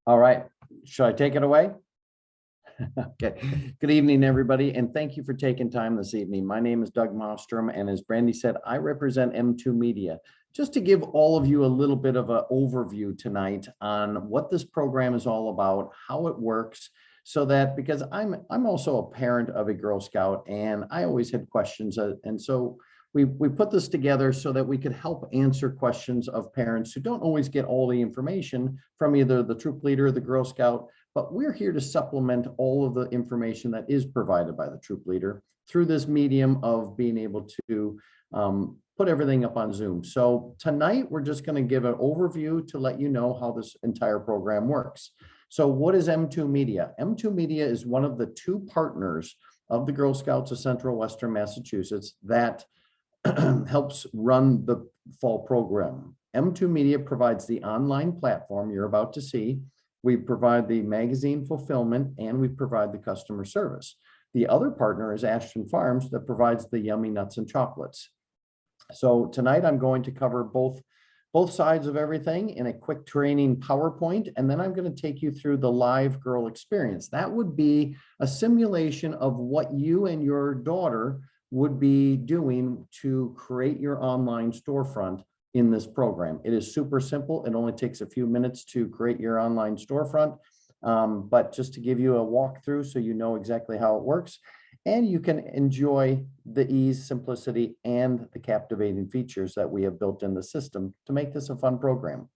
All right, should I take it away? Okay. Good evening, everybody, and thank you for taking time this evening. My name is Doug Mostrom, and as Brandy said, I represent M2 Media. Just to give all of you a little bit of an overview tonight on what this program is all about, how it works, so that because I'm also a parent of a Girl Scout, and I always had questions, and so we put this together so that we could help answer questions of parents who don't always get all the information from either the troop leader or the Girl Scout. But we're here to supplement all of the information that is provided by the troop leader through this medium of being able to put everything up on Zoom. So tonight, we're just going to give an overview to let you know how this entire program works. So what is M2 Media? M2 Media is one of the two partners of the Girl Scouts of Central Western Massachusetts that helps run the fall program. M2 Media provides the online platform you're about to see. We provide the magazine fulfillment, and we provide the customer service. The other partner is Ashton Farms that provides the yummy nuts and chocolates. So tonight I'm going to cover both sides of everything in a quick training PowerPoint, and then I'm going to take you through the live girl experience. That would be a simulation of what you and your daughter would be doing to create your online storefront in this program. It is super simple. It only takes a few minutes to create your online storefront. But just to give you a walkthrough so you know exactly how it works, and you can enjoy the ease, simplicity, and the captivating features that we have built in the system to make this a fun program.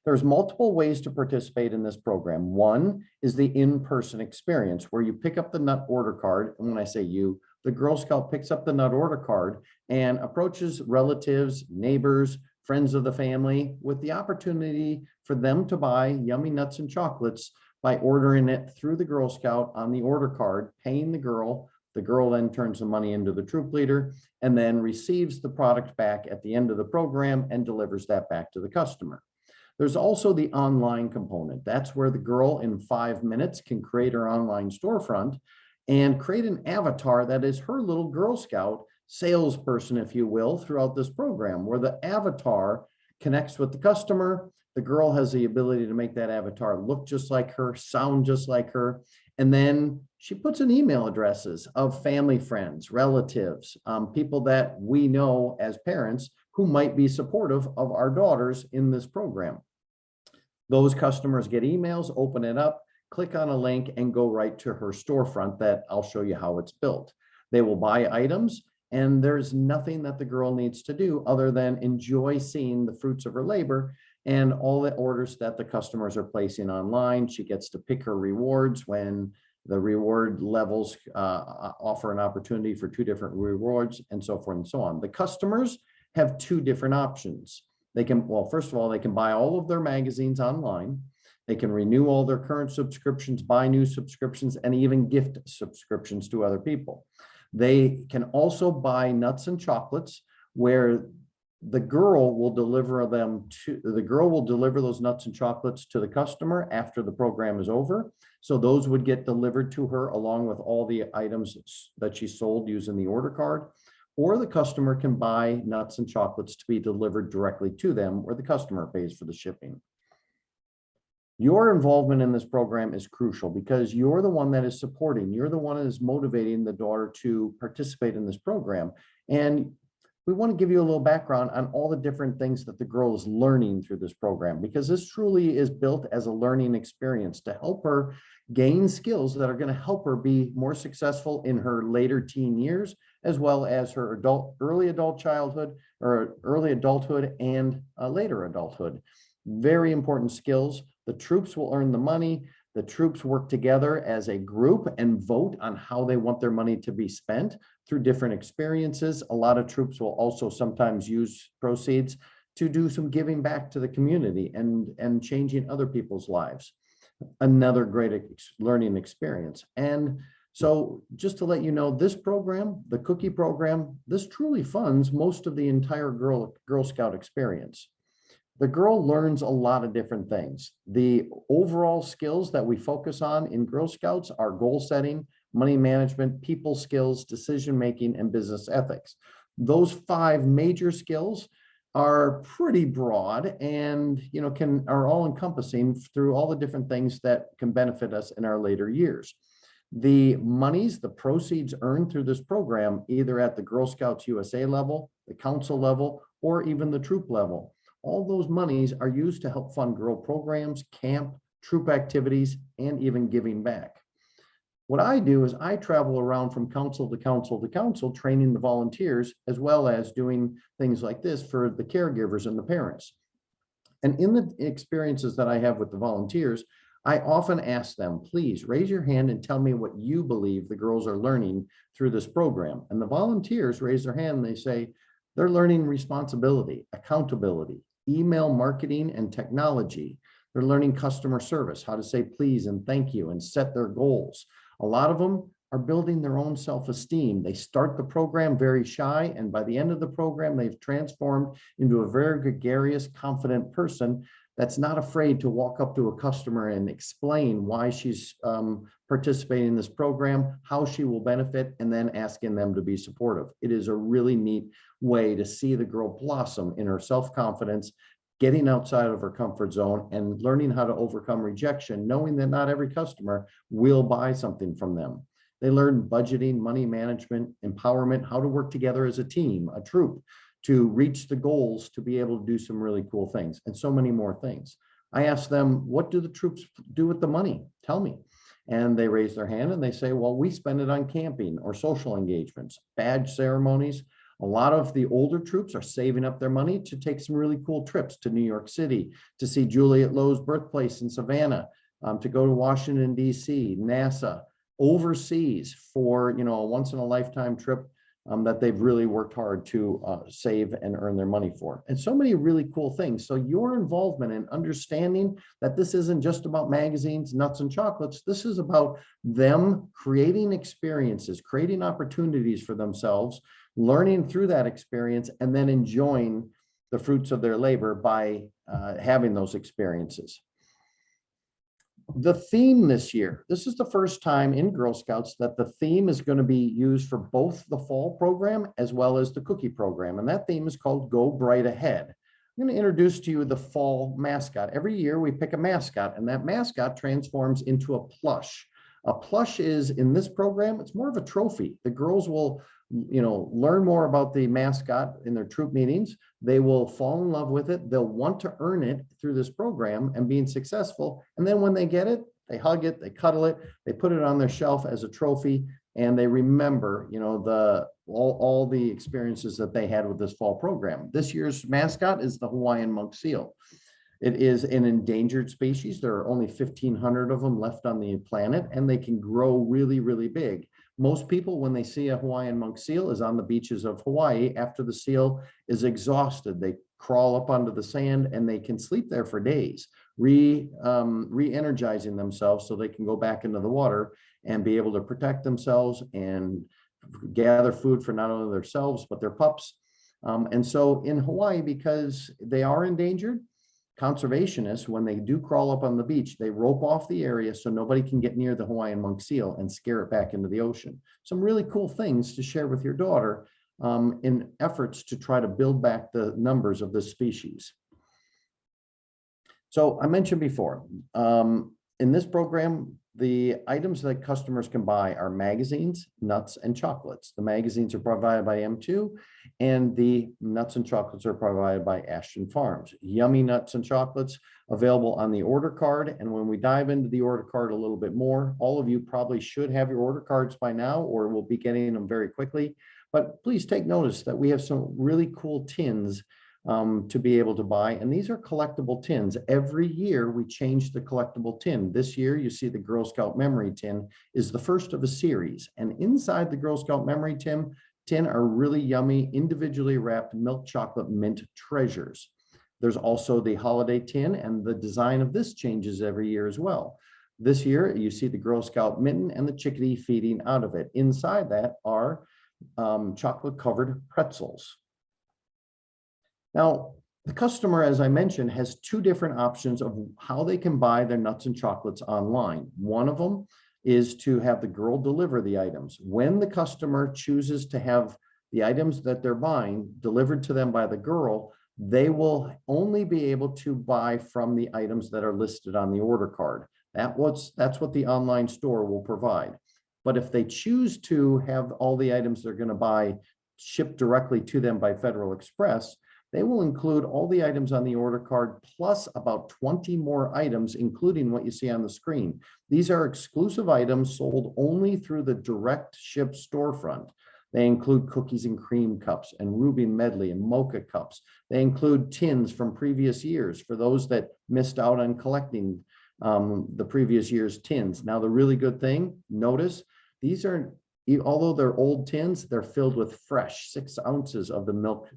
There's multiple ways to participate in this program. One is the in-person experience where you pick up the nut order card. And when I say you, the Girl Scout picks up the nut order card and approaches relatives, neighbors, friends of the family with the opportunity for them to buy yummy nuts and chocolates by ordering it through the Girl Scout on the order card, paying the girl. The girl then turns the money into the troop leader and then receives the product back at the end of the program and delivers that back to the customer. There's also the online component. That's where the girl in 5 minutes can create her online storefront and create an avatar that is her little Girl Scout salesperson, if you will, throughout this program, where the avatar connects with the customer. The girl has the ability to make that avatar look just like her, sound just like her. And then she puts in email addresses of family, friends, relatives, people that we know as parents who might be supportive of our daughters in this program. Those customers get emails, open it up, click on a link, and go right to her storefront that I'll show you how it's built. They will buy items, and there's nothing that the girl needs to do other than enjoy seeing the fruits of her labor and all the orders that the customers are placing online. She gets to pick her rewards when the reward levels offer an opportunity for 2 different rewards, and so forth and so on. The customers have 2 different options. They can, well, first of all, they can buy all of their magazines online. They can renew all their current subscriptions, buy new subscriptions, and even gift subscriptions to other people. They can also buy nuts and chocolates where the girl will deliver those nuts and chocolates to the customer after the program is over. So those would get delivered to her along with all the items that she sold using the order card. Or the customer can buy nuts and chocolates to be delivered directly to them, where the customer pays for the shipping. Your involvement in this program is crucial because you're the one that is supporting, you're the one that is motivating the daughter to participate in this program. And we want to give you a little background on all the different things that the girl is learning through this program, because this truly is built as a learning experience to help her gain skills that are going to help her be more successful in her later teen years, as well as her early adulthood and later adulthood. Very important skills. The troops will earn the money. The troops work together as a group and vote on how they want their money to be spent through different experiences. A lot of troops will also sometimes use proceeds to do some giving back to the community and changing other people's lives. Another great learning experience. And so just to let you know, this program, the Cookie program, this truly funds most of the entire Girl Scout experience. The girl learns a lot of different things. The overall skills that we focus on in Girl Scouts are goal setting, money management, people skills, decision making, and business ethics. Those 5 major skills are pretty broad and, are all encompassing through all the different things that can benefit us in our later years. The monies, the proceeds earned through this program, either at the Girl Scouts USA level, the council level, or even the troop level, all those monies are used to help fund girl programs, camp, troop activities, and even giving back. What I do is I travel around from council to council to council, training the volunteers, as well as doing things like this for the caregivers and the parents. And in the experiences that I have with the volunteers, I often ask them, please raise your hand and tell me what you believe the girls are learning through this program. And the volunteers raise their hand and they say, they're learning responsibility, accountability, email marketing and technology. They're learning customer service, how to say please and thank you and set their goals. A lot of them are building their own self-esteem. They start the program very shy, and by the end of the program, they've transformed into a very gregarious, confident person that's not afraid to walk up to a customer and explain why she's participating in this program, how she will benefit, and then asking them to be supportive. It is a really neat way to see the girl blossom in her self-confidence, getting outside of her comfort zone and learning how to overcome rejection, knowing that not every customer will buy something from them. They learn budgeting, money management, empowerment, how to work together as a team, a troop, to reach the goals, to be able to do some really cool things, and so many more things. I ask them, what do the troops do with the money? Tell me. And they raise their hand and they say, well, we spend it on camping or social engagements, badge ceremonies. A lot of the older troops are saving up their money to take some really cool trips to New York City, to see Juliette Lowe's birthplace in Savannah, to go to Washington, D.C., NASA, overseas for, a once in a lifetime trip that they've really worked hard to save and earn their money for. And so many really cool things. So your involvement in understanding that this isn't just about magazines, nuts and chocolates. This is about them creating experiences, creating opportunities for themselves, learning through that experience, and then enjoying the fruits of their labor by having those experiences. The theme this year, this is the first time in Girl Scouts that the theme is going to be used for both the fall program as well as the cookie program. And that theme is called Go Bright Ahead. I'm going to introduce to you the fall mascot. Every year we pick a mascot, and that mascot transforms into a plush. A plush is, in this program, it's more of a trophy. The girls will learn more about the mascot in their troop meetings. They will fall in love with it. They'll want to earn it through this program and being successful. And then when they get it, they hug it, they cuddle it, they put it on their shelf as a trophy, and they remember, all the experiences that they had with this fall program. This year's mascot is the Hawaiian monk seal. It is an endangered species. There are only 1,500 of them left on the planet, and they can grow really, really big. Most people, when they see a Hawaiian monk seal, is on the beaches of Hawaii after the seal is exhausted. They crawl up onto the sand and they can sleep there for days, re-energizing themselves so they can go back into the water and be able to protect themselves and gather food for not only themselves, but their pups. And so in Hawaii, because they are endangered, conservationists, when they do crawl up on the beach, they rope off the area so nobody can get near the Hawaiian monk seal and scare it back into the ocean. Some really cool things to share with your daughter in efforts to try to build back the numbers of this species. So I mentioned before, in this program, the items that customers can buy are magazines, nuts, and chocolates. The magazines are provided by M2, and the nuts and chocolates are provided by Ashton Farms. Yummy nuts and chocolates available on the order card. And when we dive into the order card a little bit more, all of you probably should have your order cards by now, or will be getting them very quickly. But please take notice that we have some really cool tins to be able to buy. And these are collectible tins. Every year we change the collectible tin. This year you see the Girl Scout Memory Tin is the first of a series. And inside the Girl Scout Memory Tin are really yummy, individually wrapped milk chocolate mint treasures. There's also the holiday tin, and the design of this changes every year as well. This year you see the Girl Scout mitten and the chickadee feeding out of it. Inside that are chocolate covered pretzels. Now, the customer, as I mentioned, has two different options of how they can buy their nuts and chocolates online. One of them is to have the girl deliver the items. When the customer chooses to have the items that they're buying delivered to them by the girl, they will only be able to buy from the items that are listed on the order card. That's what the online store will provide. But if they choose to have all the items they're going to buy shipped directly to them by Federal Express, they will include all the items on the order card plus about 20 more items, including what you see on the screen. These are exclusive items sold only through the direct ship storefront. They include cookies and cream cups and Ruby Medley and mocha cups. They include tins from previous years for those that missed out on collecting the previous year's tins. Now, the really good thing, notice these are, although they're old tins, they're filled with fresh 6 ounces of the milk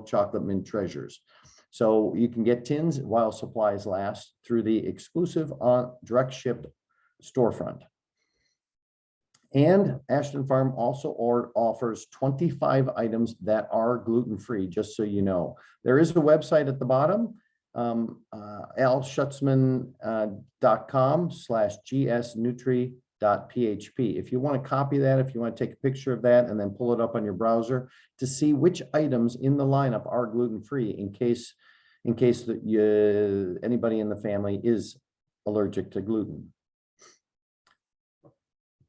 chocolate mint treasures. So you can get tins while supplies last through the exclusive direct shipped storefront. And Ashton Farm also offers 25 items that are gluten-free, just so you know. There is a website at the bottom, alschutzman.com/gsnutri.php. If you want to copy that, if you want to take a picture of that and then pull it up on your browser to see which items in the lineup are gluten-free in case that anybody in the family is allergic to gluten.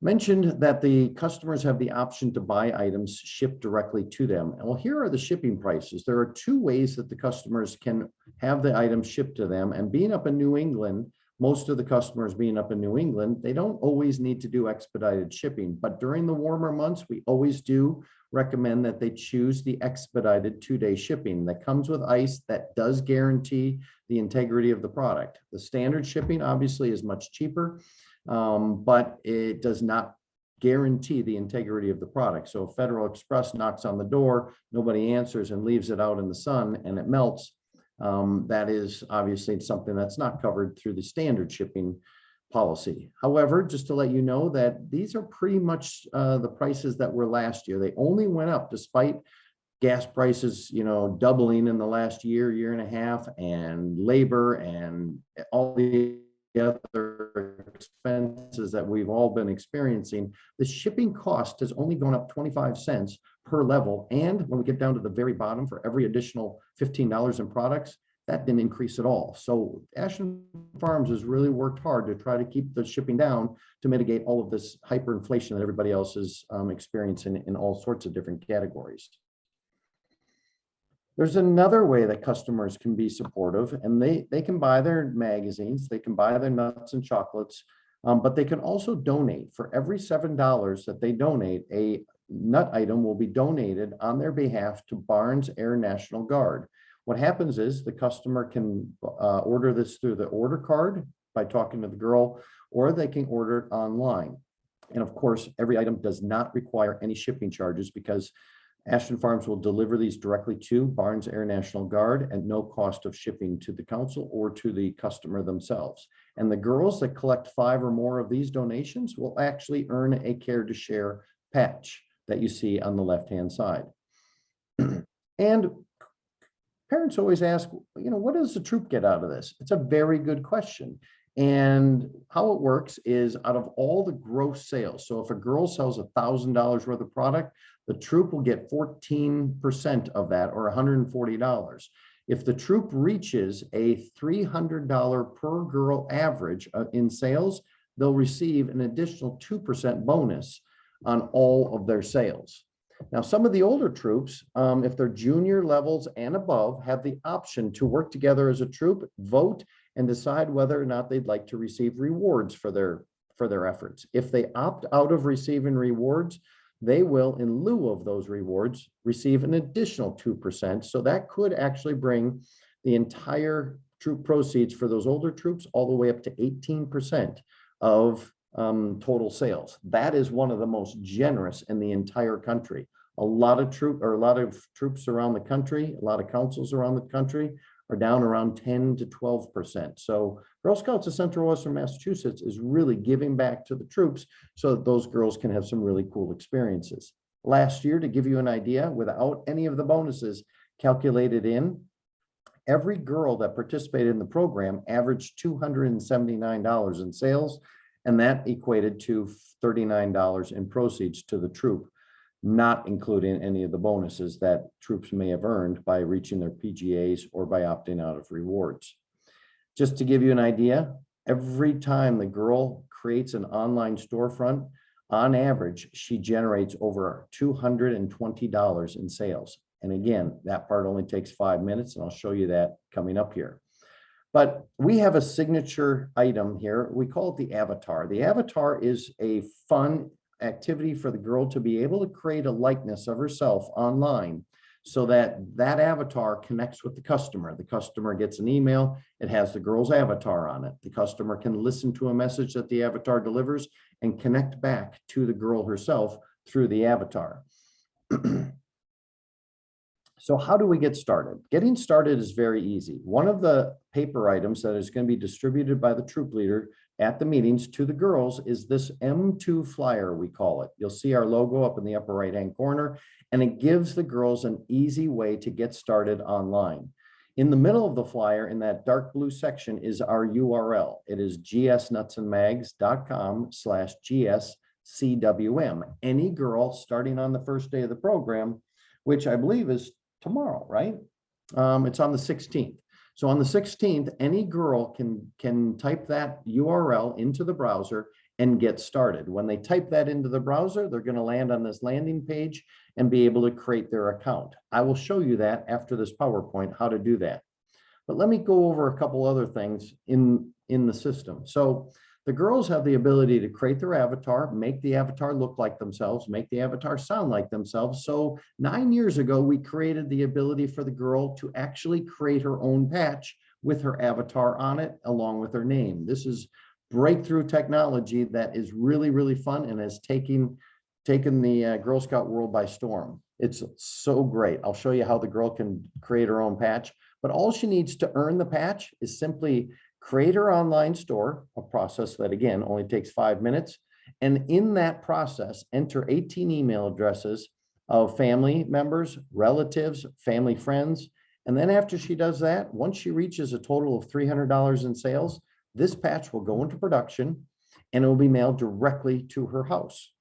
Mentioned that the customers have the option to buy items shipped directly to them. Well, here are the shipping prices. There are 2 ways that the customers can have the items shipped to them. And being up in New England, most of the customers being up in New England, they don't always need to do expedited shipping. But during the warmer months, we always do recommend that they choose the expedited 2-day shipping that comes with ice that does guarantee the integrity of the product. The standard shipping obviously is much cheaper. But it does not guarantee the integrity of the product. So if Federal Express knocks on the door, nobody answers and leaves it out in the sun and it melts, that is obviously something that's not covered through the standard shipping policy. However, just to let you know that these are pretty much the prices that were last year. They only went up despite gas prices, doubling in the last year and a half, and labor and all the other expenses that we've all been experiencing. The shipping cost has only gone up 25 cents per level. And when we get down to the very bottom, for every additional $15 in products, that didn't increase at all. So Ashton Farms has really worked hard to try to keep the shipping down to mitigate all of this hyperinflation that everybody else is experiencing in all sorts of different categories. There's another way that customers can be supportive, and they can buy their magazines, they can buy their nuts and chocolates, but they can also donate. For every $7 that they donate, a nut item will be donated on their behalf to Barnes Air National Guard. What happens is the customer can order this through the order card by talking to the girl, or they can order it online. And of course, every item does not require any shipping charges because Ashton Farms will deliver these directly to Barnes Air National Guard at no cost of shipping to the council or to the customer themselves. And the girls that collect 5 or more of these donations will actually earn a Care to Share patch that you see on the left-hand side. And parents always ask, what does the troop get out of this? It's a very good question. And how it works is out of all the gross sales. So if a girl sells $1,000 worth of product, the troop will get 14% of that, or $140. If the troop reaches a $300 per girl average in sales, they'll receive an additional 2% bonus on all of their sales. Now, some of the older troops, if they're junior levels and above, have the option to work together as a troop, vote, and decide whether or not they'd like to receive rewards for their efforts. If they opt out of receiving rewards, they will, in lieu of those rewards, receive an additional 2%. So that could actually bring the entire troop proceeds for those older troops all the way up to 18% of total sales. That is one of the most generous in the entire country. A lot of troops around the country, a lot of councils around the country are down around 10 to 12%. So Girl Scouts of Central Western Massachusetts is really giving back to the troops so that those girls can have some really cool experiences. Last year, to give you an idea, without any of the bonuses calculated in, every girl that participated in the program averaged $279 in sales, and that equated to $39 in proceeds to the troop. not including any of the bonuses that troops may have earned by reaching their PGAs or by opting out of rewards. Just to give you an idea, every time the girl creates an online storefront, on average, she generates over $220 in sales. And again, that part only takes 5 minutes, and I'll show you that coming up here. But we have a signature item here. We call it the avatar. The avatar is a fun activity for the girl to be able to create a likeness of herself online so that that avatar connects with the customer. The customer gets an email. It has the girl's avatar on it. The customer can listen to a message that the avatar delivers and connect back to the girl herself through the avatar. So how do we get started? Getting started is very easy. One of the paper items that is going to be distributed by the troop leader at the meetings to the girls is this M2 flyer, we call it. You'll see our logo up in the upper right-hand corner, and it gives the girls an easy way to get started online. In the middle of the flyer, in that dark blue section, is our URL. It is gsnutsandmags.com/GSCWM. Any girl starting on the first day of the program, which I believe is tomorrow, right? It's on the 16th. So on the 16th, any girl can type that URL into the browser and get started. When they type that into the browser, they're going to land on this landing page and be able to create their account. I will show you that after this PowerPoint, how to do that. But let me go over a couple other things in the system. So the girls have the ability to create their avatar, make the avatar look like themselves, make the avatar sound like themselves. So 9 years ago, we created the ability for the girl to actually create her own patch with her avatar on it, along with her name. This is breakthrough technology that is really, really fun and has taken the Girl Scout world by storm. It's so great. I'll show you how the girl can create her own patch, but all she needs to earn the patch is simply create her online store, a process that, again, only takes 5 minutes. And in that process, enter 18 email addresses of family members, relatives, family friends. And then after she does that, once she reaches a total of $300 in sales, this patch will go into production and it will be mailed directly to her house.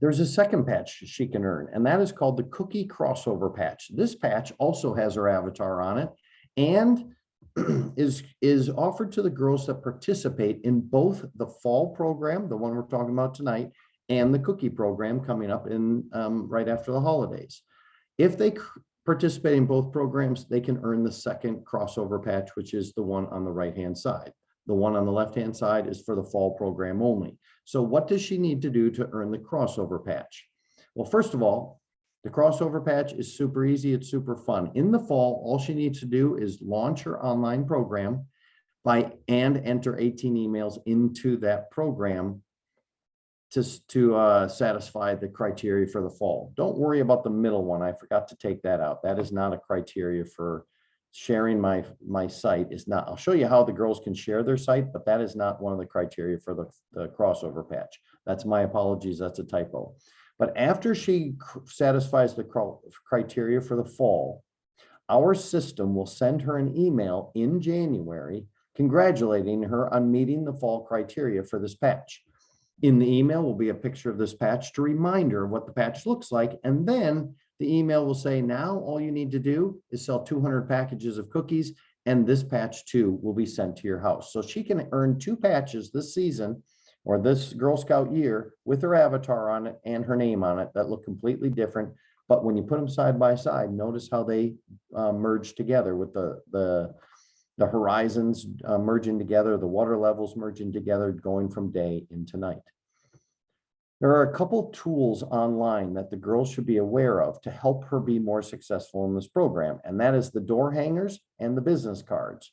There's a second patch she can earn, and that is called the Cookie Crossover Patch. This patch also has her avatar on it and is offered to the girls that participate in both the fall program, the one we're talking about tonight, and the cookie program coming up in right after the holidays. If they participate in both programs, they can earn the second crossover patch, which is the one on the right-hand side. The one on the left-hand side is for the fall program only. So what does she need to do to earn the crossover patch? Well, first of all, the crossover patch is super easy. It's super fun. In the fall, all she needs to do is launch her online program and enter 18 emails into that program to satisfy the criteria for the fall. Don't worry about the middle one. I forgot to take that out. That is not a criteria for sharing my site. Is not. I'll show you how the girls can share their site, but that is not one of the criteria for the crossover patch. That's my apologies. That's a typo. But after she satisfies the criteria for the fall, our system will send her an email in January congratulating her on meeting the fall criteria for this patch. In the email will be a picture of this patch to remind her what the patch looks like. And then the email will say, now all you need to do is sell 200 packages of cookies, and this patch too will be sent to your house. So she can earn 2 patches this season or this Girl Scout year with her avatar on it and her name on it that look completely different. But when you put them side by side, notice how they merge together with the horizons merging together, the water levels merging together, going from day into night. There are a couple tools online that the girls should be aware of to help her be more successful in this program, and that is the door hangers and the business cards.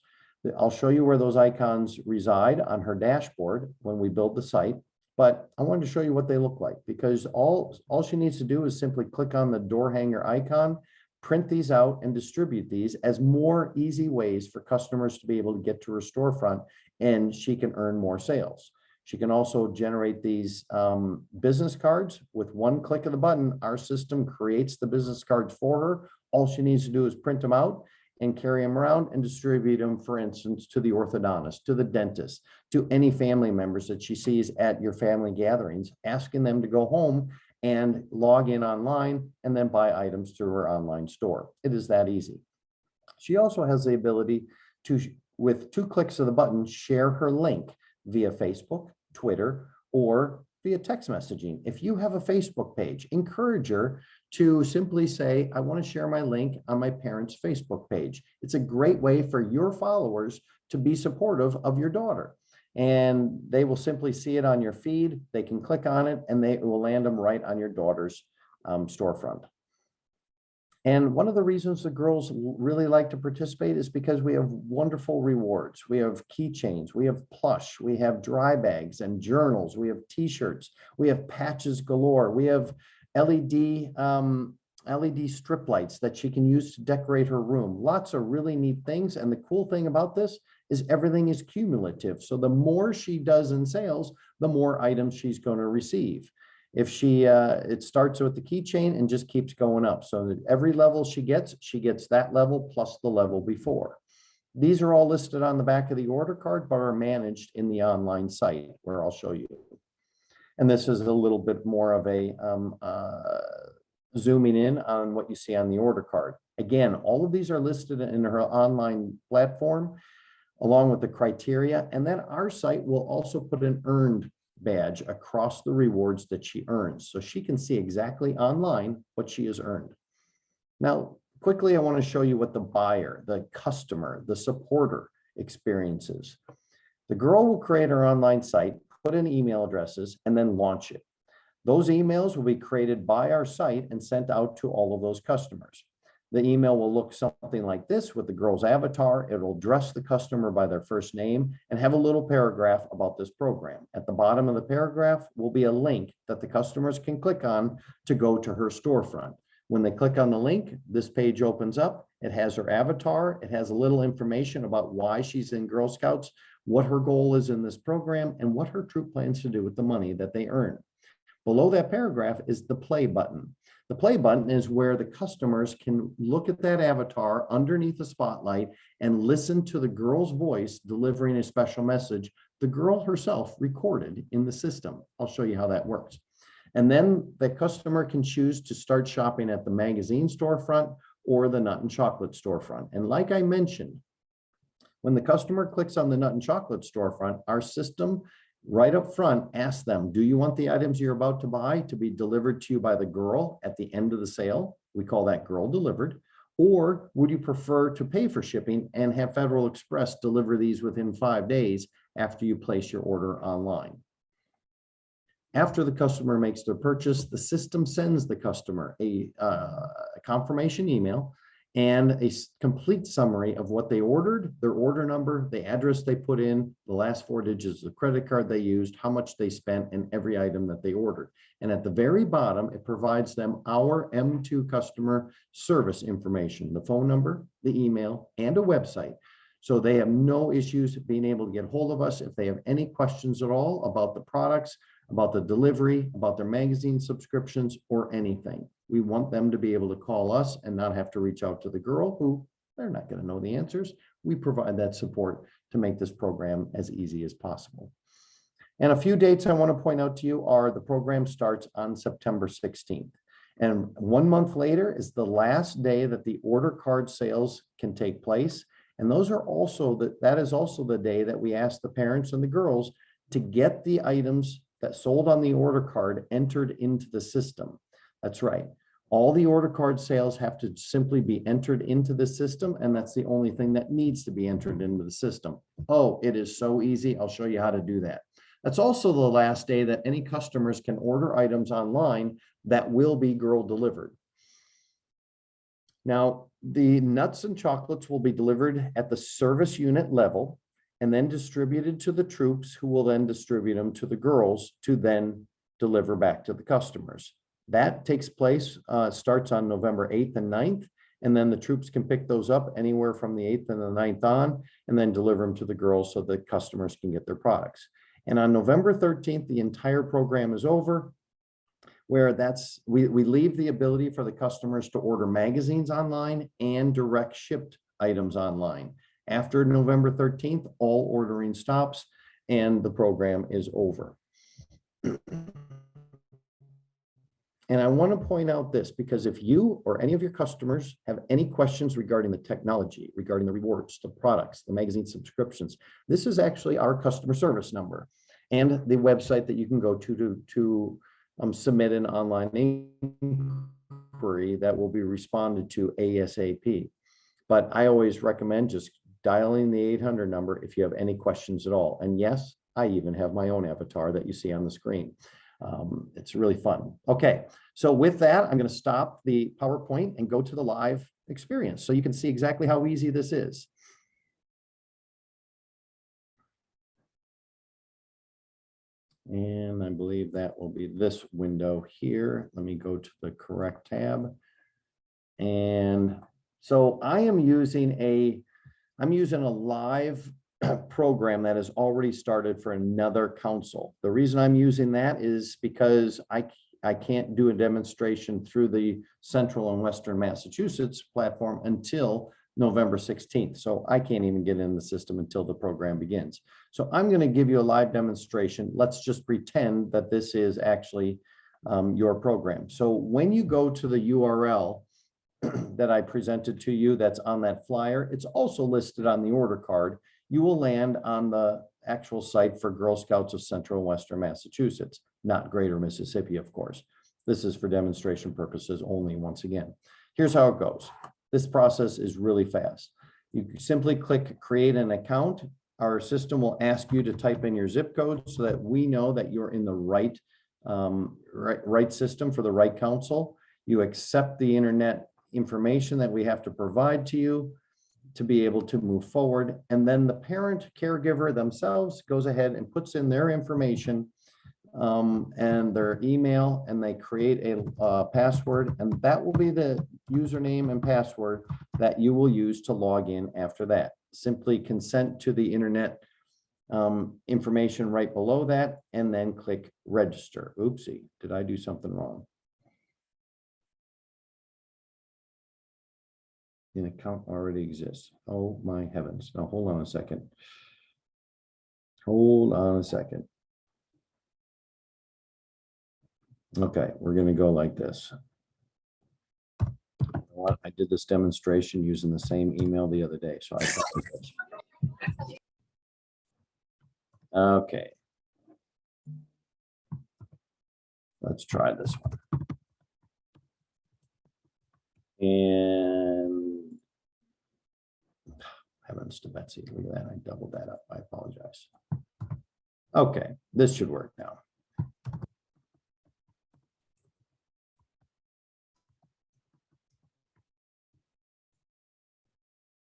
I'll show you where those icons reside on her dashboard when we build the site, but I wanted to show you what they look like, because all she needs to do is simply click on the door hanger icon, print these out, and distribute these as more easy ways for customers to be able to get to her storefront, and she can earn more sales. She can also generate these business cards with one click of the button. Our system creates the business cards for her. All she needs to do is print them out and carry them around and distribute them, for instance, to the orthodontist, to the dentist, to any family members that she sees at your family gatherings, asking them to go home and log in online and then buy items through her online store. It is that easy. She also has the ability to, with 2 clicks of the button, share her link via Facebook, Twitter, or via text messaging. If you have a Facebook page, encourage her to simply say, I want to share my link on my parents' Facebook page. It's a great way for your followers to be supportive of your daughter. And they will simply see it on your feed. They can click on it and it will land them right on your daughter's storefront. And one of the reasons the girls really like to participate is because we have wonderful rewards. We have keychains, we have plush, we have dry bags and journals, we have t-shirts, we have patches galore, we have LED strip lights that she can use to decorate her room. Lots of really neat things. And the cool thing about this is everything is cumulative. So the more she does in sales, the more items she's going to receive. If she, it starts with the keychain and just keeps going up. So that every level she gets that level plus the level before. These are all listed on the back of the order card, but are managed in the online site where I'll show you. And this is a little bit more of a zooming in on what you see on the order card. Again, all of these are listed in her online platform along with the criteria. And then our site will also put an earned badge across the rewards that she earns. So she can see exactly online what she has earned. Now, quickly, I want to show you what the buyer, the customer, the supporter experiences. The girl will create her online site, put in email addresses, and then launch it. Those emails will be created by our site and sent out to all of those customers. The email will look something like this with the girl's avatar. It will address the customer by their first name and have a little paragraph about this program. At the bottom of the paragraph will be a link that the customers can click on to go to her storefront. When they click on the link, this page opens up. It has her avatar. It has a little information about why she's in Girl Scouts, what her goal is in this program, and what her troop plans to do with the money that they earn. Below that paragraph is the play button. The play button is where the customers can look at that avatar underneath the spotlight and listen to the girl's voice delivering a special message, the girl herself recorded in the system. I'll show you how that works. And then the customer can choose to start shopping at the magazine storefront or the Nut and Chocolate storefront. And like I mentioned, when the customer clicks on the Nut and Chocolate storefront, our system right up front asks them, do you want the items you're about to buy to be delivered to you by the girl at the end of the sale? We call that girl delivered. Or would you prefer to pay for shipping and have Federal Express deliver these within 5 days after you place your order online? After the customer makes their purchase, the system sends the customer a confirmation email and a complete summary of what they ordered, their order number, the address they put in, the last 4 digits of the credit card they used, how much they spent, and every item that they ordered. And at the very bottom, it provides them our M2 customer service information, the phone number, the email, and a website. So they have no issues being able to get hold of us if they have any questions at all about the products, about the delivery, about their magazine subscriptions, or anything. We want them to be able to call us and not have to reach out to the girl who they're not going to know the answers. We provide that support to make this program as easy as possible. And a few dates I want to point out to you are the program starts on September 16th. And 1 month later is the last day that the order card sales can take place. And those are also that is also the day that we ask the parents and the girls to get the items that sold on the order card entered into the system. That's right. All the order card sales have to simply be entered into the system, and that's the only thing that needs to be entered into the system. Oh, it is so easy. I'll show you how to do that. That's also the last day that any customers can order items online that will be girl delivered. Now, the nuts and chocolates will be delivered at the service unit level and then distributed to the troops, who will then distribute them to the girls to then deliver back to the customers. That takes place, starts on November 8th and 9th, and then the troops can pick those up anywhere from the 8th and the 9th on, and then deliver them to the girls so the customers can get their products. And on November 13th, the entire program is over, where we leave the ability for the customers to order magazines online and direct shipped items online. After November 13th, all ordering stops and the program is over. And I want to point out this because if you or any of your customers have any questions regarding the technology, regarding the rewards, the products, the magazine subscriptions, this is actually our customer service number and the website that you can go to submit an online inquiry that will be responded to ASAP. But I always recommend just dialing the 800 number if you have any questions at all. And yes, I even have my own avatar that you see on the screen. It's really fun. Okay, so with that, I'm going to stop the PowerPoint and go to the live experience so you can see exactly how easy this is. And I believe that will be this window here. Let me go to the correct tab. And so I'm using a live program that has already started for another council. The reason I'm using that is because I can't do a demonstration through the Central and Western Massachusetts platform until November 16th. So I can't even get in the system until the program begins. So I'm going to give you a live demonstration. Let's just pretend that this is actually your program. So when you go to the URL that I presented to you that's on that flyer, it's also listed on the order card. You will land on the actual site for Girl Scouts of Central and Western Massachusetts, not Greater Mississippi, of course. This is for demonstration purposes only, once again. Here's how it goes. This process is really fast. You simply click create an account. Our system will ask you to type in your zip code so that we know that you're in the right system for the right council. You accept the internet information that we have to provide to you to be able to move forward. And then the parent caregiver themselves goes ahead and puts in their information and their email, and they create a password, and that will be the username and password that you will use to log in after that. Simply consent to the internet information right below that, and then click register. Oopsie, did I do something wrong? An account already exists. Oh my heavens. Now hold on a second. Hold on a second. Okay, we're going to go like this. You know what? I did this demonstration using the same email the other day, so I apologize. Okay. Let's try this one. And heavens to Betsy, look at that. I doubled that up. I apologize. Okay, this should work now.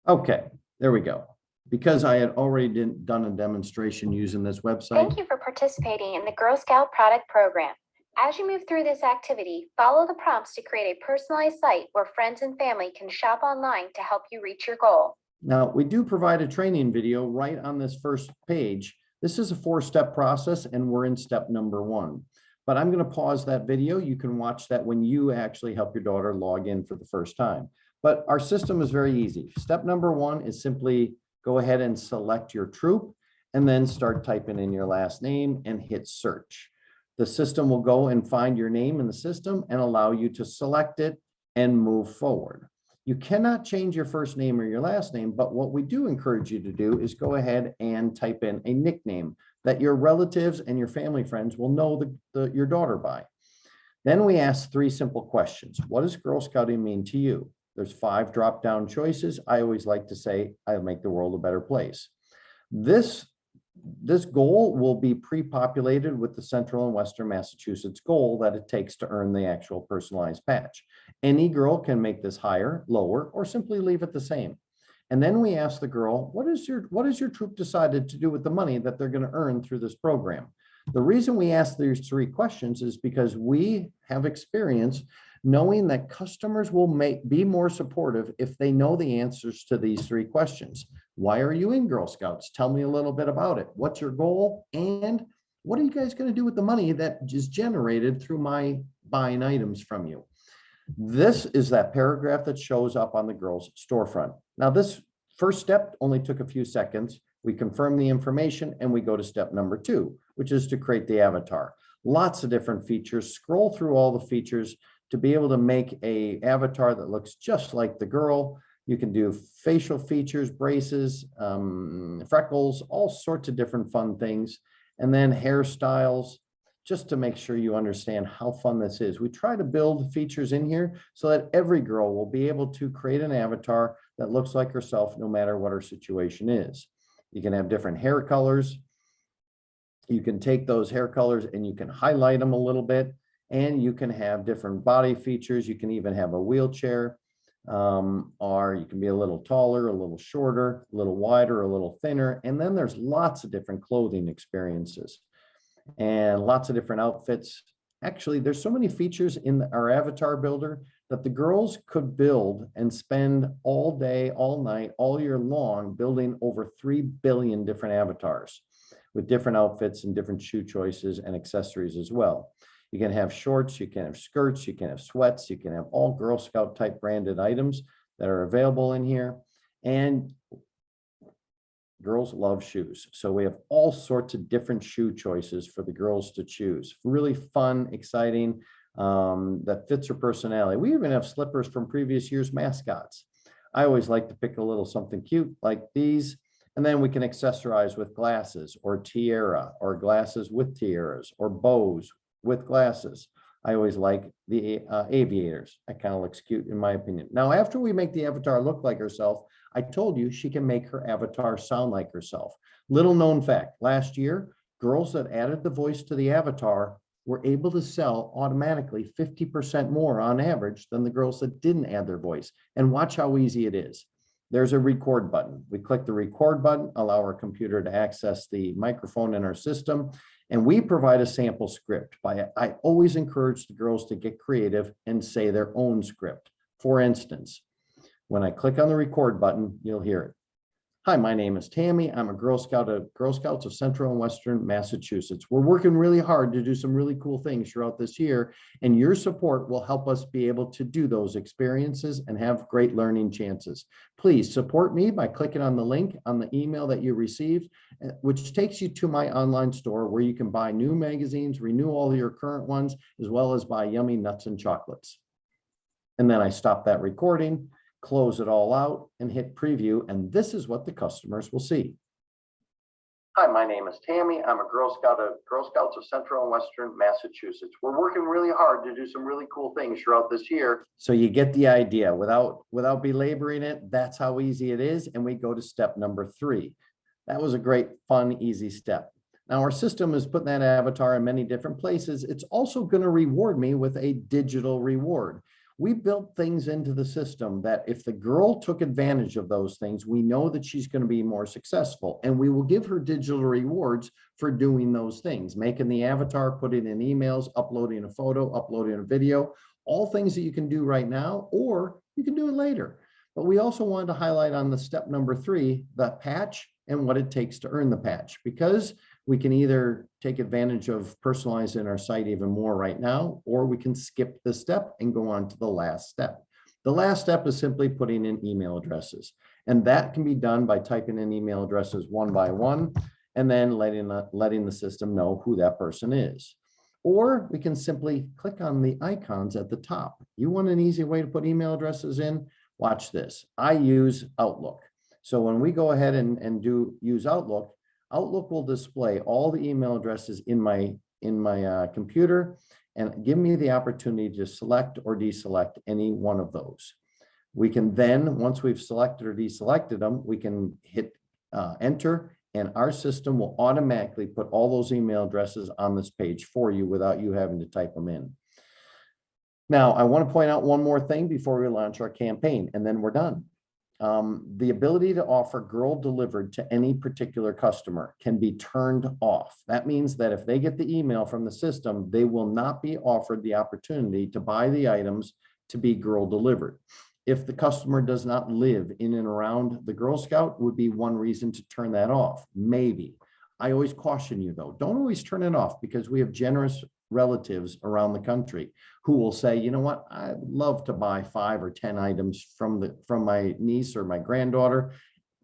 Okay, there we go. Because I had already done a demonstration using this website. Thank you for participating in the Girl Scout product program. As you move through this activity, follow the prompts to create a personalized site where friends and family can shop online to help you reach your goal. Now, we do provide a training video right on this first page. This is a 4-step process, and we're in step number 1. But I'm going to pause that video. You can watch that when you actually help your daughter log in for the first time. But our system is very easy. Step number 1 is simply go ahead and select your troop and then start typing in your last name and hit search. The system will go and find your name in the system and allow you to select it and move forward. You cannot change your first name or your last name, but what we do encourage you to do is go ahead and type in a nickname that your relatives and your family friends will know your daughter by. Then we ask 3 simple questions. What does Girl Scouting mean to you? There's 5 drop-down choices. I always like to say, I'll make the world a better place. This goal will be pre-populated with the Central and Western Massachusetts goal that it takes to earn the actual personalized patch. Any girl can make this higher, lower, or simply leave it the same. And then we ask the girl, what is your troop decided to do with the money that they're going to earn through this program? The reason we ask these 3 questions is because we have experience knowing that customers will be more supportive if they know the answers to these 3 questions. Why are you in Girl Scouts? Tell me a little bit about it. What's your goal? And what are you guys going to do with the money that is generated through my buying items from you? This is that paragraph that shows up on the girl's storefront. Now, this first step only took a few seconds. We confirm the information and we go to step number 2, which is to create the avatar. Lots of different features. Scroll through all the features to be able to make a avatar that looks just like the girl. You can do facial features, braces, freckles, all sorts of different fun things. And then hairstyles, just to make sure you understand how fun this is. We try to build features in here so that every girl will be able to create an avatar that looks like herself no matter what her situation is. You can have different hair colors. You can take those hair colors and you can highlight them a little bit, and you can have different body features. You can even have a wheelchair, or you can be a little taller, a little shorter, a little wider, a little thinner. And then there's lots of different clothing experiences and lots of different outfits. Actually, there's so many features in our avatar builder that the girls could build and spend all day, all night, all year long building over 3 billion different avatars with different outfits and different shoe choices and accessories as well. You can have shorts, you can have skirts, you can have sweats, you can have all Girl Scout type branded items that are available in here. And girls love shoes. So we have all sorts of different shoe choices for the girls to choose. Really fun, exciting, that fits her personality. We even have slippers from previous year's mascots. I always like to pick a little something cute like these. And then we can accessorize with glasses or tiara, or glasses with tiaras, or bows with glasses. I always like the aviators. That kind of looks cute in my opinion. Now, after we make the avatar look like herself, I told you she can make her avatar sound like herself. Little known fact, last year, girls that added the voice to the avatar were able to sell automatically 50% more on average than the girls that didn't add their voice. And watch how easy it is. There's a record button. We click the record button, allow our computer to access the microphone in our system, and we provide a sample script. I always encourage the girls to get creative and say their own script. For instance, when I click on the record button, you'll hear it. Hi, my name is Tammy. I'm a Girl Scout of Girl Scouts of Central and Western Massachusetts. We're working really hard to do some really cool things throughout this year, and your support will help us be able to do those experiences and have great learning chances. Please support me by clicking on the link on the email that you received, which takes you to my online store where you can buy new magazines, renew all of your current ones, as well as buy yummy nuts and chocolates. And then I stop that recording, close it all out, and hit preview, and this is what the customers will see. Hi, my name is Tammy. I'm a Girl Scout of Girl Scouts of Central and Western Massachusetts. We're working really hard to do some really cool things throughout this year. So you get the idea. Without belaboring it, that's how easy it is, and we go to step number 3. That was a great, fun, easy step. Now our system is putting that avatar in many different places. It's also going to reward me with a digital reward. We built things into the system that if the girl took advantage of those things, we know that she's going to be more successful, and we will give her digital rewards for doing those things, making the avatar, putting in emails, uploading a photo, uploading a video, all things that you can do right now, or you can do it later. But we also wanted to highlight on the step number 3, the patch and what it takes to earn the patch, because we can either take advantage of personalizing our site even more right now, or we can skip this step and go on to the last step. The last step is simply putting in email addresses, and that can be done by typing in email addresses one by one and then letting the system know who that person is. Or we can simply click on the icons at the top. You want an easy way to put email addresses in? Watch this. I use Outlook. So when we go ahead and use Outlook, Outlook will display all the email addresses in my computer and give me the opportunity to select or deselect any one of those. We can then, once we've selected or deselected them, we can hit enter, and our system will automatically put all those email addresses on this page for you without you having to type them in. Now, I want to point out one more thing before we launch our campaign, and then we're done. The ability to offer girl delivered to any particular customer can be turned off. That means that if they get the email from the system, they will not be offered the opportunity to buy the items to be girl delivered. If the customer does not live in and around the Girl Scout, would be one reason to turn that off. Maybe. I always caution you though, don't always turn it off, because we have generous relatives around the country who will say, you know what, I'd love to buy 5 or 10 items from my niece or my granddaughter,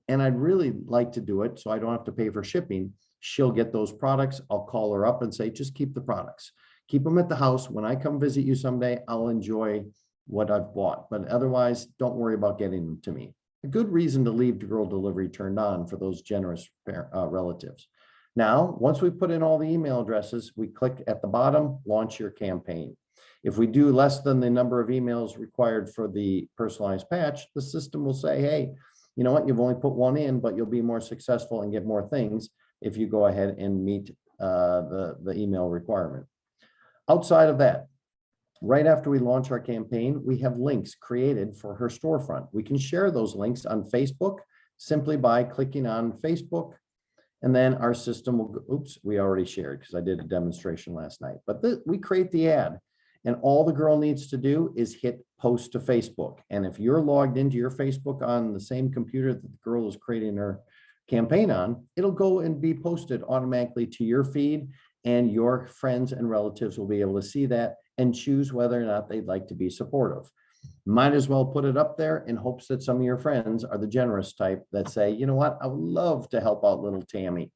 and I'd really like to do it so I don't have to pay for shipping. she'll get those products. I'll call her up and say, just keep the products. Keep them at the house. When I come visit you someday, I'll enjoy what I've bought. But otherwise, don't worry about getting them to me. A good reason to leave girl delivery turned on for those generous relatives. Now, once we put in all the email addresses, we click at the bottom, launch your campaign. If we do less than the number of emails required for the personalized patch, the system will say, hey, you know what, you've only put one in, but you'll be more successful and get more things if you go ahead and meet the email requirement. Outside of that, right after we launch our campaign, we have links created for her storefront. We can share those links on Facebook simply by clicking on Facebook, and then our system will go, oops, we already shared because I did a demonstration last night, but we create the ad, and all the girl needs to do is hit post to Facebook. And if you're logged into your Facebook on the same computer that the girl is creating her campaign on, it'll go and be posted automatically to your feed, and your friends and relatives will be able to see that and choose whether or not they'd like to be supportive. Might as well put it up there in hopes that some of your friends are the generous type that say, you know what, I would love to help out little Tammy.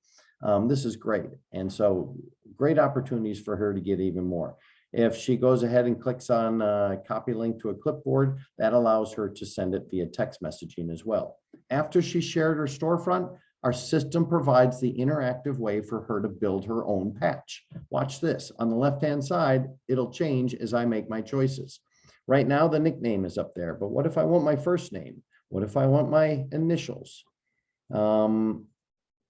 This is great. And so great opportunities for her to get even more. If she goes ahead and clicks on copy link to a clipboard, that allows her to send it via text messaging as well. After she shared her storefront, our system provides the interactive way for her to build her own patch. Watch this. On the left-hand side, it'll change as I make my choices. Right now, the nickname is up there, but what if I want my first name? What if I want my initials? Or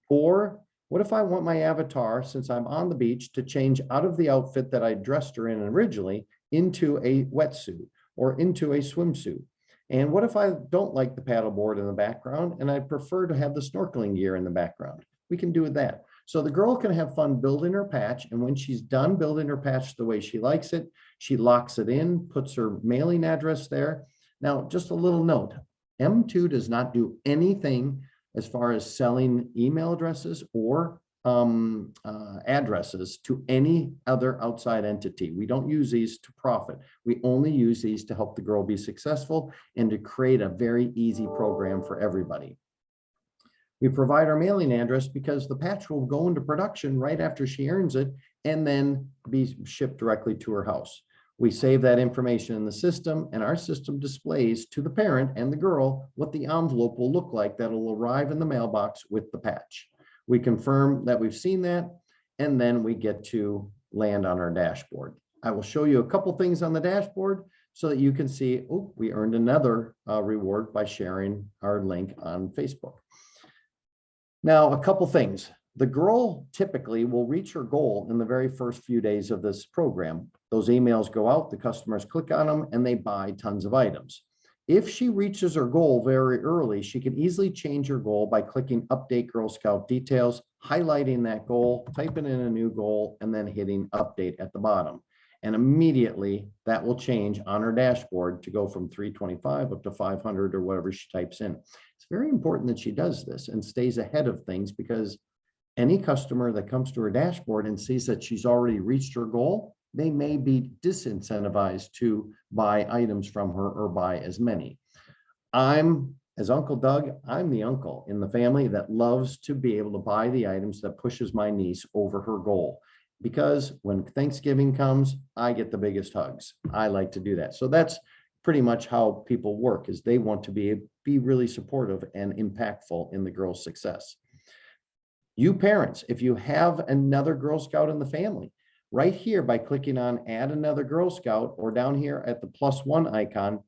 what if I want my avatar, since I'm on the beach, to change out of the outfit that I dressed her in originally into a wetsuit or into a swimsuit? And what if I don't like the paddleboard in the background and I prefer to have the snorkeling gear in the background? We can do that. So the girl can have fun building her patch, and when she's done building her patch the way she likes it, she locks it in, puts her mailing address there. Now, just a little note, M2 does not do anything as far as selling email addresses or addresses to any other outside entity. We don't use these to profit. We only use these to help the girl be successful and to create a very easy program for everybody. We provide our mailing address because the patch will go into production right after she earns it and then be shipped directly to her house. We save that information in the system, and our system displays to the parent and the girl what the envelope will look like that will arrive in the mailbox with the patch. We confirm that we've seen that, and then we get to land on our dashboard. I will show you a couple things on the dashboard so that you can see, oh, we earned another reward by sharing our link on Facebook. Now, a couple things. The girl typically will reach her goal in the very first few days of this program. Those emails go out, the customers click on them, and they buy tons of items. If she reaches her goal very early, she can easily change her goal by clicking Update Girl Scout Details, highlighting that goal, typing in a new goal, and then hitting Update at the bottom. And immediately that will change on her dashboard to go from 325 up to 500 or whatever she types in. It's very important that she does this and stays ahead of things, because any customer that comes to her dashboard and sees that she's already reached her goal, they may be disincentivized to buy items from her or buy as many. As Uncle Doug, I'm the uncle in the family that loves to be able to buy the items that pushes my niece over her goal, because when Thanksgiving comes, I get the biggest hugs. I like to do that. So that's pretty much how people work, is they want to be really supportive and impactful in the girl's success. You parents, if you have another Girl Scout in the family, right here by clicking on Add Another Girl Scout, or down here at the +1 icon,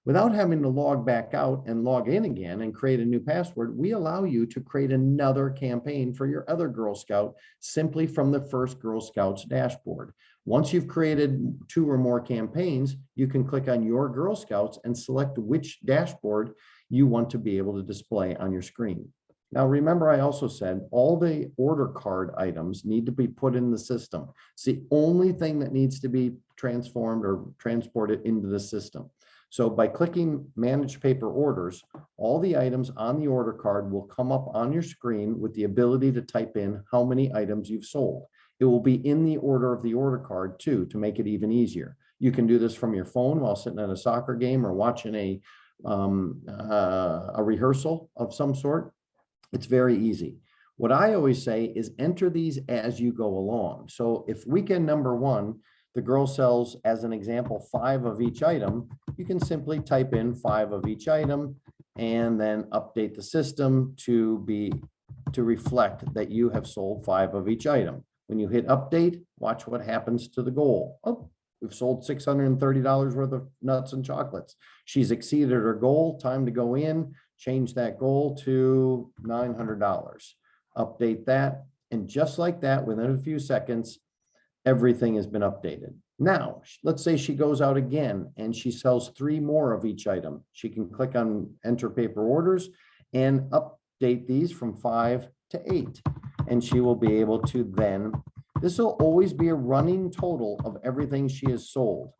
without having to log back out and log in again and create a new password, we allow you to create another campaign for your other Girl Scout simply from the first Girl Scouts dashboard. Once you've created 2 or more campaigns, you can click on your Girl Scouts and select which dashboard you want to be able to display on your screen. Now, remember, I also said all the order card items need to be put in the system. It's the only thing that needs to be transformed or transported into the system. So by clicking Manage Paper Orders, all the items on the order card will come up on your screen with the ability to type in how many items you've sold. It will be in the order of the order card too, to make it even easier. You can do this from your phone while sitting at a soccer game or watching a rehearsal of some sort. It's very easy. What I always say is enter these as you go along. So if weekend number 1, the girl sells, as an example, 5 of each item, you can simply type in 5 of each item and then update the system to reflect that you have sold 5 of each item. When you hit update, watch what happens to the goal. Oh, we've sold $630 worth of nuts and chocolates. She's exceeded her goal. Time to go in, change that goal to $900. Update that. And just like that, within a few seconds, everything has been updated. Now, let's say she goes out again and she sells 3 more of each item. She can click on enter paper orders and update these from 5 to 8. And she will be able to then, this will always be a running total of everything she has sold.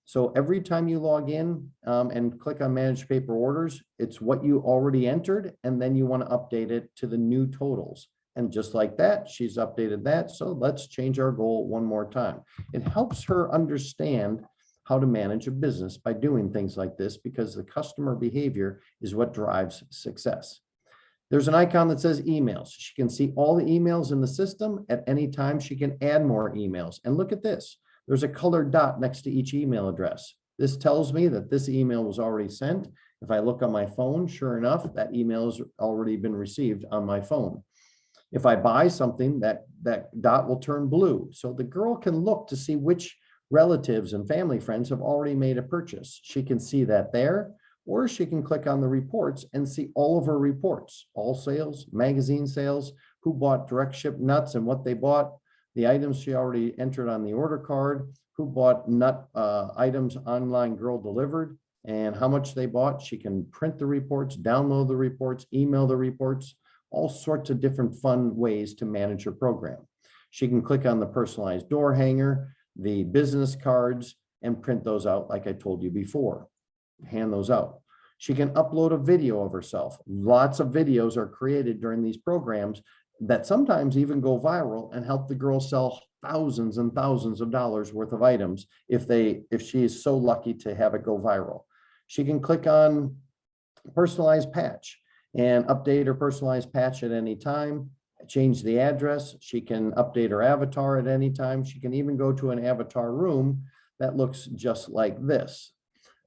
So every time you log in and click on manage paper orders, it's what you already entered, and then you want to update it to the new totals. And just like that, she's updated that. So let's change our goal one more time. It helps her understand how to manage a business by doing things like this, because the customer behavior is what drives success. There's an icon that says emails. She can see all the emails in the system. At any time, she can add more emails. And look at this. There's a colored dot next to each email address. This tells me that this email was already sent. If I look on my phone, sure enough, that email has already been received on my phone. If I buy something, that dot will turn blue. So the girl can look to see which relatives and family friends have already made a purchase. She can see that there, or she can click on the reports and see all of her reports, all sales, magazine sales, who bought direct ship nuts and what they bought, the items she already entered on the order card, who bought nut items online girl delivered, and how much they bought. She can print the reports, download the reports, email the reports, all sorts of different fun ways to manage her program. She can click on the personalized door hanger, the business cards, and print those out like I told you before. Hand those out. She can upload a video of herself. Lots of videos are created during these programs that sometimes even go viral and help the girl sell thousands and thousands of dollars worth of items if she is so lucky to have it go viral. She can click on personalized patch and update her personalized patch at any time, change the address. She can update her avatar at any time. She can even go to an avatar room that looks just like this.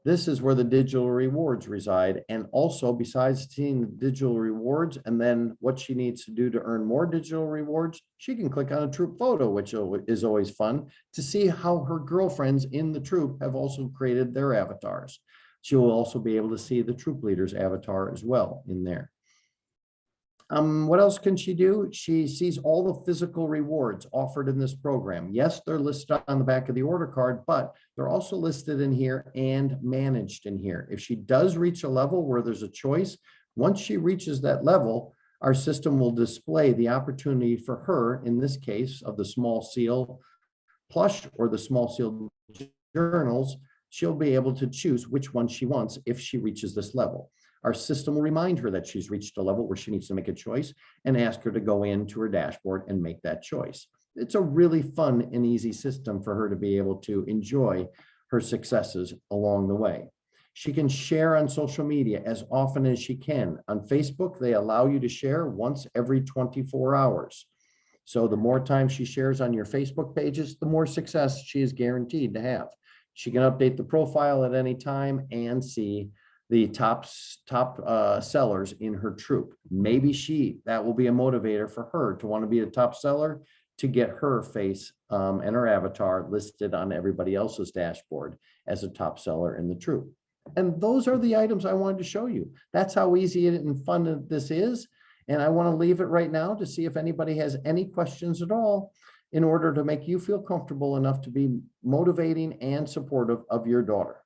This is where the digital rewards reside. And also, besides seeing the digital rewards and then what she needs to do to earn more digital rewards, she can click on a troop photo, which is always fun to see how her girlfriends in the troop have also created their avatars. She will also be able to see the troop leader's avatar as well in there. What else can she do? She sees all the physical rewards offered in this program. Yes, they're listed on the back of the order card, but they're also listed in here and managed in here. If she does reach a level where there's a choice, once she reaches that level, our system will display the opportunity for her, in this case of the small seal plush or the small seal journals. She'll be able to choose which one she wants if she reaches this level. Our system will remind her that she's reached a level where she needs to make a choice and ask her to go into her dashboard and make that choice. It's a really fun and easy system for her to be able to enjoy her successes along the way. She can share on social media as often as she can. On Facebook, they allow you to share once every 24 hours. So the more time she shares on your Facebook pages, the more success she is guaranteed to have. She can update the profile at any time and see the top sellers in her troop. Maybe that will be a motivator for her to want to be a top seller, to get her face and her avatar listed on everybody else's dashboard as a top seller in the troop. And those are the items I wanted to show you. That's how easy and fun this is. And I want to leave it right now to see if anybody has any questions at all in order to make you feel comfortable enough to be motivating and supportive of your daughter.